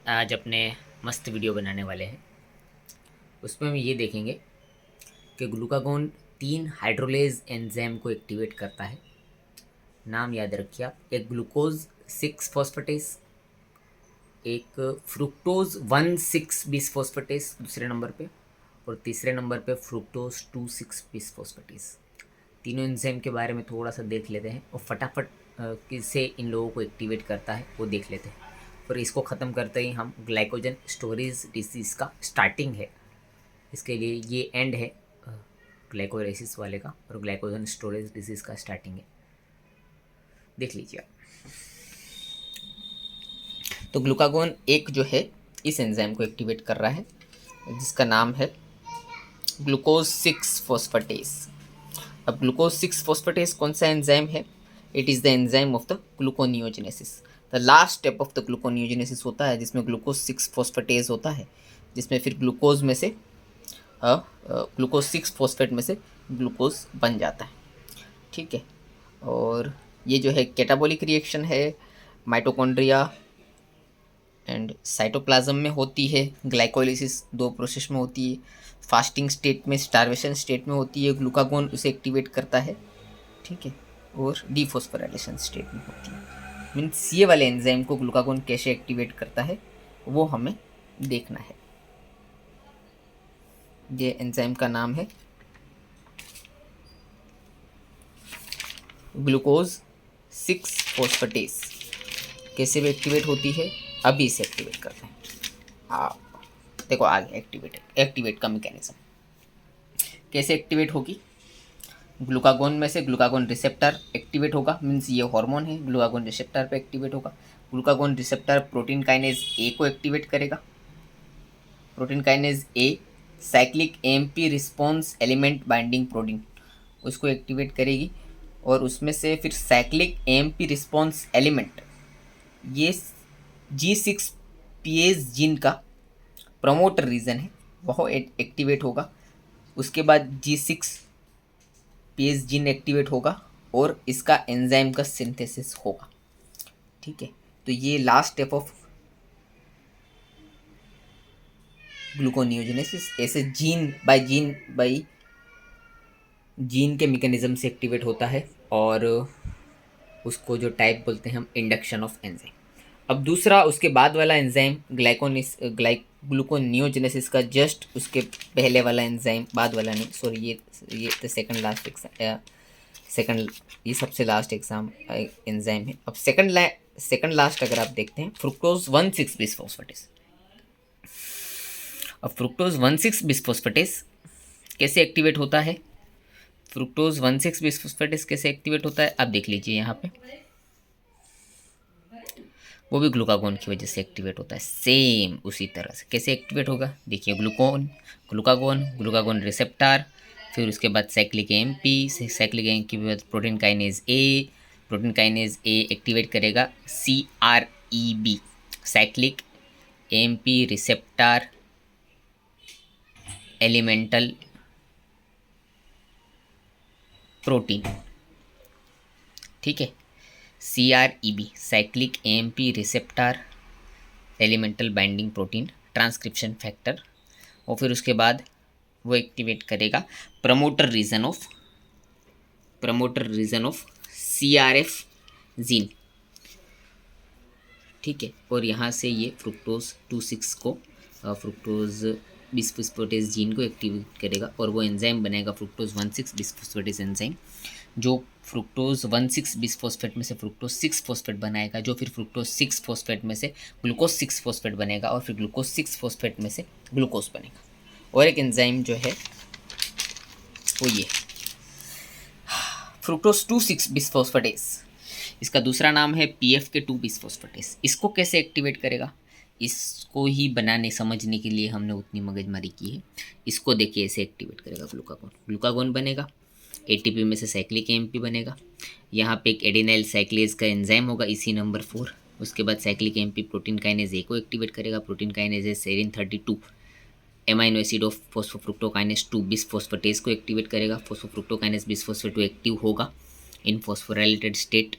आज अपने मस्त वीडियो बनाने वाले हैं। उसमें हम ये देखेंगे कि ग्लूकागोन 3 हाइड्रोलेज एंजाइम को एक्टिवेट करता है। नाम याद रखिए आप, एक ग्लूकोज 6 फॉस्फेटेस, एक फ्रुक्टोज 1,6 बिसफॉस्फेटेस दूसरे नंबर पे, और तीसरे नंबर पे फ्रुक्टोज 2,6 बिसफॉस्फेटेस। तीनों एंजाइम के बारे में थोड़ा सा देख लेते हैं और फटाफट किससे इन लोगों को एक्टिवेट करता है वो देख लेते हैं। और इसको ख़त्म करते ही हम ग्लाइकोजन स्टोरेज डिसीज़ का स्टार्टिंग है, इसके लिए ये एंड है ग्लाइकोलाइसिस वाले का, और ग्लाइकोजन स्टोरेज डिसीज़ का स्टार्टिंग है। देख लीजिए आप। तो ग्लूकागोन एक जो है इस एंजाइम को एक्टिवेट कर रहा है जिसका नाम है ग्लूकोज 6 फॉस्फेटेस। अब ग्लूकोज 6 फॉस्फेटेस कौन सा एंजाइम है? It is the enzyme of the gluconeogenesis. The last step of the gluconeogenesis होता है जिसमें ग्लूकोज 6 फॉस्फेटेस होता है, जिसमें फिर ग्लूकोज में से ग्लूकोज 6 फॉस्फेट में से ग्लूकोज बन जाता है। ठीक है, और ये जो है कैटाबॉलिक रिएक्शन है, माइटोकॉन्ड्रिया एंड साइटोप्लाज्म में होती है। ग्लाइकोलाइसिस 2 प्रोसेस में होती है, फास्टिंग स्टेट में, स्टार्वेशन स्टेट में होती है। ग्लूकागोन उसे एक्टिवेट करता है, ठीक है, और डीफॉस्फोराइलेशन स्टेट में होती है। मीन्स ये वाले एंजाइम को ग्लूकागोन कैसे एक्टिवेट करता है वो हमें देखना है। ये एंजाइम का नाम है ग्लूकोज 6 फॉस्फेटेस। कैसे भी एक्टिवेट होती है, अभी इसे एक्टिवेट करते हैं। आप देखो आगे एक्टिवेट का मैकेनिज्म कैसे एक्टिवेट होगी। ग्लूकागोन में से ग्लूकागोन रिसेप्टर एक्टिवेट होगा, मीन्स ये हार्मोन है, ग्लूकागोन रिसेप्टर पे एक्टिवेट होगा। ग्लूकागोन रिसेप्टर प्रोटीन काइनेज ए को एक्टिवेट करेगा। Protein kinase a cyclic AMP response element binding protein उसको एक्टिवेट करेगी, और उसमें से फिर साइक्लिक एएमपी रिस्पॉन्स एलिमेंट ये G6Pase जीन का प्रमोटर रीजन है, वह एक्टिवेट होगा। उसके बाद G6Pase जीन एक्टिवेट होगा और इसका एंजाइम का सिंथेसिस होगा। ठीक है, तो ये लास्ट स्टेप ऑफ ग्लूकोनियोजेनेसिस ऐसे जीन के मैकेनिज्म से एक्टिवेट होता है, और उसको जो टाइप बोलते हैं हम इंडक्शन ऑफ एंजाइम। अब दूसरा उसके बाद वाला एंजाइम ग्लूकोनियोजेनेसिस का जस्ट उसके पहले वाला एंजाइम, बाद वाला नहीं, सॉरी, ये तो सेकंड ये सबसे लास्ट एग्जाम एंजाइम है। अब सेकंड लास्ट अगर आप देखते हैं, फ्रुक्टोज 1,6 बिसफॉस्फेटेस। अब फ्रुक्टोज 1,6 बिसफॉस्फेटेस कैसे एक्टिवेट होता है? फ्रुक्टोज 1,6 बिसफॉस्फेटेस कैसे एक्टिवेट होता है आप देख लीजिए यहाँ पे। वो भी ग्लूकागोन की वजह से एक्टिवेट होता है, सेम उसी तरह से। कैसे एक्टिवेट होगा देखिए, ग्लूकागोन रिसेप्टर, फिर उसके बाद साइक्लिक एएमपी, साइक्लिक एएमपी के बाद प्रोटीन काइनेज ए एक्टिवेट करेगा CREB, cyclic AMP receptor elemental protein. ठीक है, CREB cyclic AMP receptor elemental binding protein transcription factor, और फिर उसके बाद वो एक्टिवेट करेगा promoter region of CRF gene. ठीक है, और यहाँ से ये फ्रुक्टोज 2,6 को फ्रुक्टोज बिसफॉस्फेटेस जीन को एक्टिवेट करेगा, और वो एंजाइम बनेगा फ्रुक्टोज 1,6 बिसफॉस्फेटेस एंजाइम, जो फ्रुक्टोज 1,6 बिसफॉस्फेट में से फ्रुक्टोज 6 फॉस्फेट बनाएगा, जो फिर फ्रुक्टोज 6 फॉस्फेट में से ग्लूकोज 6 फॉस्फेट बनेगा, और फिर ग्लूकोज 6 फॉस्फेट में से ग्लूकोज बनेगा। और एक एंजाइम जो है वो ये फ्रुक्टोज 2,6 बिसफॉस्फेटेस, इसका दूसरा नाम है PFK2 बिसफॉस्फेटेस। इसको कैसे एक्टिवेट करेगा, इसको ही बनाने समझने के लिए हमने उतनी मगजमारी की है। इसको देखिए ऐसे एक्टिवेट करेगा ग्लूकागोन बनेगा, ATP में से साइक्लिक एएमपी बनेगा, यहाँ पे एक एडेनाइल साइक्लेज का एंजाइम होगा इसी नंबर 4। उसके बाद साइक्लिक एएमपी प्रोटीन काइनेज ए को एक्टिवेट करेगा, protein kinase A serine 32 amino acid of phosphofructokinase 2 बिसफॉस्फेटेस को एक्टिवेट करेगा। फॉस्फोफ्रुक्टोकाइनेज बिसफॉस्फेट एक्टिव होगा इन फॉस्फोराइलेटेड स्टेट।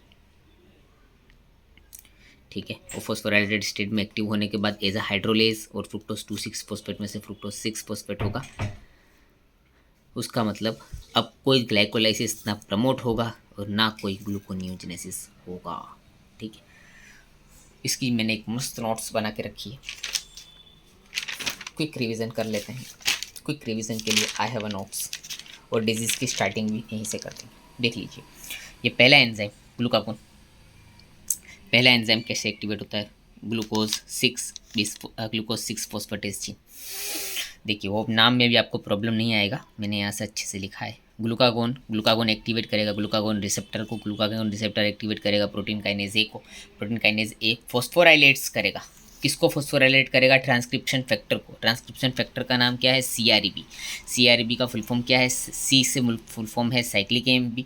ठीक है। वो फॉस्फोराइलेटेड स्टेट में एक्टिव होने के बाद एज अ हाइड्रोलेज और फ्रुक्टोज 2,6 फॉस्फेट में से फ्रुक्टोज 6 फॉस्फेट होगा। उसका मतलब अब कोई ग्लाइकोलाइसिस ना प्रमोट होगा और ना कोई ग्लूकोनियोजेनेसिस होगा। ठीक है, इसकी मैंने एक मस्त नोट्स बना के रखी है, क्विक रिवीजन कर लेते हैं। क्विक रिवीजन के लिए आई हैव अ नोट्स, और डिजीज़ की स्टार्टिंग भी यहीं से करते हैं। देख लीजिए, ये पहला एंजाइम ग्लूकागोन, पहला एंजाइम कैसे एक्टिवेट होता है, ग्लूकोज 6 फॉस्फेटेज जीन। देखिए वो नाम में भी आपको प्रॉब्लम नहीं आएगा, मैंने यहाँ से अच्छे से लिखा है। ग्लूकागोन एक्टिवेट करेगा ग्लूकागोन रिसेप्टर को, ग्लूकागोन रिसेप्टर एक्टिवेट करेगा प्रोटीन काइनेज ए को, प्रोटीन काइनेज ए फॉस्फोराइलेट्स करेगा। किसको फॉस्फोराइलेट करेगा, ट्रांसक्रिप्शन फैक्टर को। ट्रांसक्रिप्शन फैक्टर का नाम क्या है, CREB। CREB का फुल फॉर्म क्या है, C से फुल फॉर्म है साइक्लिक AMP,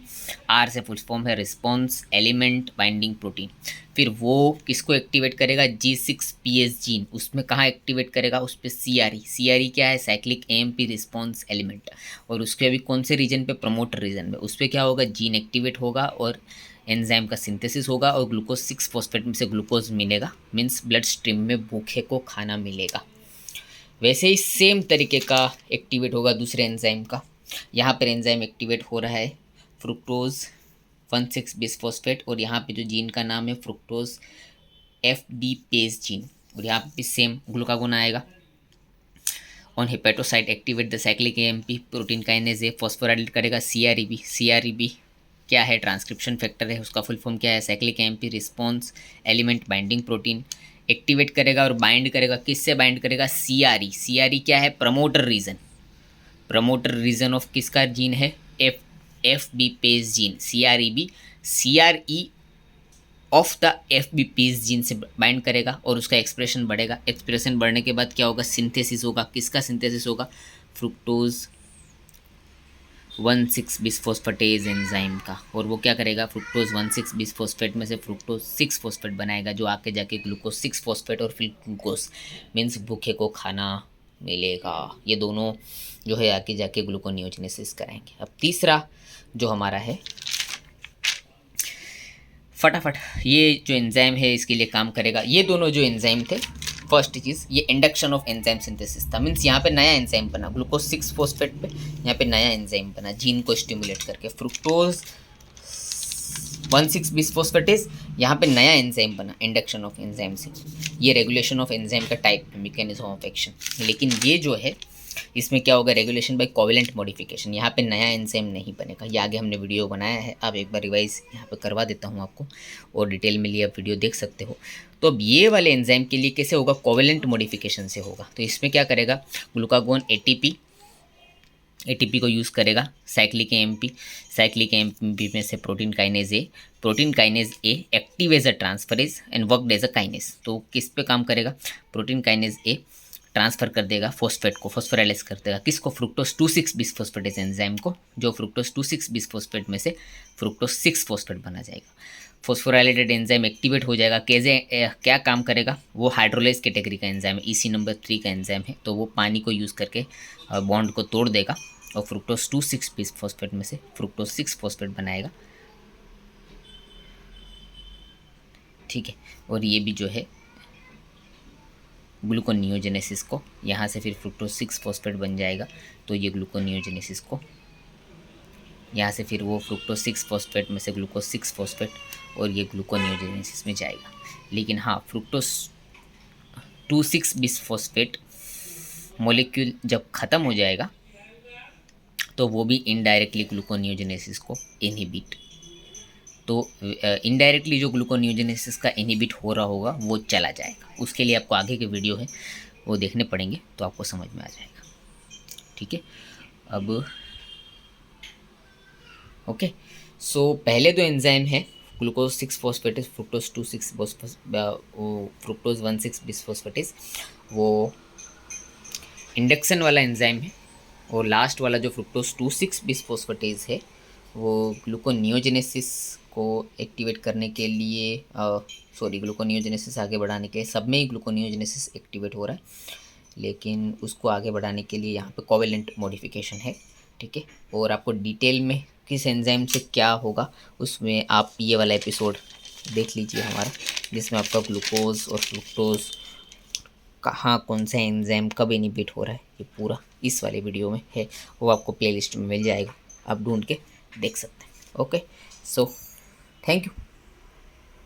R से फुल फॉर्म है रिस्पॉन्स एलिमेंट बाइंडिंग प्रोटीन। फिर वो किसको एक्टिवेट करेगा, G6PS जीन। उसमें कहाँ एक्टिवेट करेगा, उस पर CRE क्या है, साइक्लिक AMP रिस्पॉन्स एलिमेंट। और उसके अभी कौन से रीजन पे, प्रमोटर रीजन में। उस पर क्या होगा, जीन एक्टिवेट होगा और एंजाइम का सिंथेसिस होगा और ग्लूकोज 6 फॉस्फेट में से ग्लूकोज मिलेगा, मीन्स ब्लड स्ट्रीम में भूखे को खाना मिलेगा। वैसे ही सेम तरीके का एक्टिवेट होगा दूसरे एंजाइम का। यहाँ पर एंजाइम एक्टिवेट हो रहा है फ्रुक्टोज 1,6 बिसफॉस्फेट, और यहाँ पे जो जीन का नाम है फ्रुक्टोज FDPase जीन, और यहाँ पे सेम ग्लूकागोन आएगा। On hepatocyte activate the cyclic AMP, protein kinase A phosphorylate करेगा CREB क्या है, ट्रांसक्रिप्शन फैक्टर है, उसका फुल फॉर्म क्या है, cyclic AMP response element binding protein. Activate करेगा और बाइंड करेगा, किससे बाइंड करेगा, CRE क्या है, प्रमोटर रीजन ऑफ किसका जीन है, FBPase gene. CRE of the FBPase gene से बाइंड करेगा और उसका एक्सप्रेशन बढ़ेगा। एक्सप्रेशन बढ़ने के बाद क्या होगा, सिंथेसिस होगा। किसका सिंथेसिस होगा, फ्रुक्टोज 1,6 बिसफॉस्फेटेज एंजाइम का। और वो क्या करेगा, फ्रुक्टोज 1,6 बिसफॉस्फेट में से फ्रुक्टोज 6 फॉस्फेट बनाएगा, जो आके जाके ग्लूकोज 6 फॉस्फेट और फिर ग्लूकोज, मीन्स भूखे को खाना मिलेगा। ये दोनों जो है आके जाके ग्लूकोनियोजेनेसिस कराएंगे। अब तीसरा जो हमारा है, फटाफट ये जो एंजाइम है इसके लिए काम करेगा। ये दोनों जो एंजाइम थे, फर्स्ट चीज़ ये इंडक्शन ऑफ एंजाइम सिंथेसिस था, मीन्स यहाँ पे नया एंजाइम बना ग्लूकोज 6 फॉस्फेट पे, यहाँ पे नया एंजाइम बना जीन को स्टिमुलेट करके, फ्रुक्टोज 1,6 बिसफॉस्फेटेज, यहाँ पे नया एंजाइम बना इंडक्शन ऑफ एंजाइम से। ये रेगुलेशन ऑफ एंजाइम का टाइप है, मैकेनिज्म ऑफ एक्शन। लेकिन ये जो है इसमें क्या होगा, रेगुलेशन बाय कोवेलेंट मॉडिफिकेशन। यहाँ पे नया एंजाइम नहीं बनेगा, ये आगे हमने वीडियो बनाया है, अब एक बार रिवाइज यहाँ पे करवा देता हूँ आपको, और डिटेल में लिए आप वीडियो देख सकते हो। तो अब ये वाले एंजाइम के लिए कैसे होगा, कोवेलेंट मॉडिफिकेशन से होगा। तो इसमें क्या करेगा, ग्लूकागोन ATP को यूज़ करेगा, साइक्लिक AMP में से protein kinase A active as a transferase and worked as a kinase. तो किस पे काम करेगा, प्रोटीन काइनेज ए ट्रांसफ़र कर देगा फॉस्फेट को, फॉस्फोराइलेज कर देगा किसको, फ्रुक्टोज 2,6 बिसफॉस्फेटेज एंजाइम को, जो फ्रुक्टोज 2,6 बिसफॉस्फेट में से फ्रुक्टोज 6 फॉस्फेट बना जाएगा। फॉस्फोराइलेटेड एंजाइम एक्टिवेट हो जाएगा। कैसे क्या काम करेगा, वो हाइड्रोलेज कैटेगरी का एंजाइम है, EC नंबर 3 का एंजाइम है, तो वो पानी को यूज़ करके बॉन्ड को तोड़ देगा और फ्रुक्टोज 2,6 बिसफॉस्फेट में से फ्रुक्टोज 6 फॉस्फेट बनाएगा। ठीक है, और ये भी जो है ग्लूकोनियोजेनेसिस को, यहाँ से फिर फ्रुक्टोज 6 फॉस्फेट बन जाएगा, तो ये ग्लूकोनियोजेनेसिस को, यहाँ से फिर वो फ्रुक्टोज 6 फॉस्फेट में से ग्लूकोज 6 फॉस्फेट, और ये ग्लूकोनियोजेनेसिस में जाएगा। लेकिन हाँ, फ्रुक्टोज 2,6 बिसफॉस्फेट मॉलिक्यूल जब ख़त्म हो जाएगा तो वो भी इनडायरेक्टली ग्लूकोनियोजेनेसिस को इनहिबिट, तो इनडायरेक्टली जो ग्लूकोनियोजेनेसिस का इनहिबिट हो रहा होगा वो चला जाएगा। उसके लिए आपको आगे के वीडियो है वो देखने पड़ेंगे, तो आपको समझ में आ जाएगा। ठीक है, अब ओके, सो पहले दो एंजाइम है ग्लूकोज 6 फॉस्फेटेज, फ्रुक्टोज 2,6 फ्रुक्टोज 1,6 बिसफॉस्फेटेज, वो इंडक्शन वाला एंजाइम है। और लास्ट वाला जो फ्रुक्टोज 2,6 बिसफॉस्फेटेज है वो ग्लूकोनियोजेनेसिस को एक्टिवेट करने के लिए, ग्लूकोनियोजेनेसिस आगे बढ़ाने के लिए, सब में ही ग्लूकोनियोजेनेसिस एक्टिवेट हो रहा है, लेकिन उसको आगे बढ़ाने के लिए यहाँ पे कोवेलेंट मॉडिफिकेशन है। ठीक है, और आपको डिटेल में किस एंजाइम से क्या होगा उसमें आप ये वाला एपिसोड देख लीजिए हमारा, जिसमें आपका ग्लूकोज और फ्रुक्टोज कहाँ कौन सा एंजाइम कब इनिबिट हो रहा है, ये पूरा इस वाले वीडियो में है। वो आपको प्लेलिस्ट में मिल जाएगा, आप ढूंढ के देख सकते हैं। Okay, so thank you.